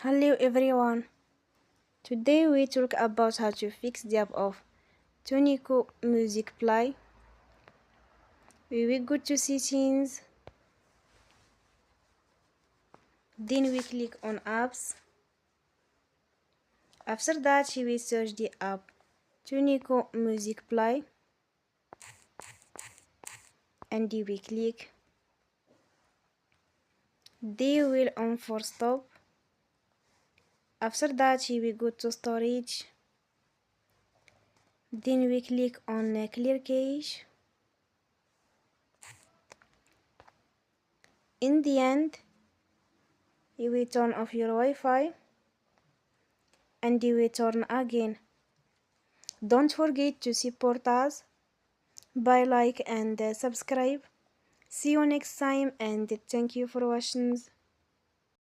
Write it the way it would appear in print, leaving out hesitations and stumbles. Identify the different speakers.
Speaker 1: Hello everyone. Today we talk about how to fix the app of Tunecho Music Play. We will go to settings. Then we click on apps. After that we search the app Tunecho Music Play and we click. They will on for stop. After that we go to storage. Then we click on clear cache. In the end, you will turn off your Wi-Fi and you will turn again. Don't forget to support us by like and subscribe. See you next time and thank you for watching.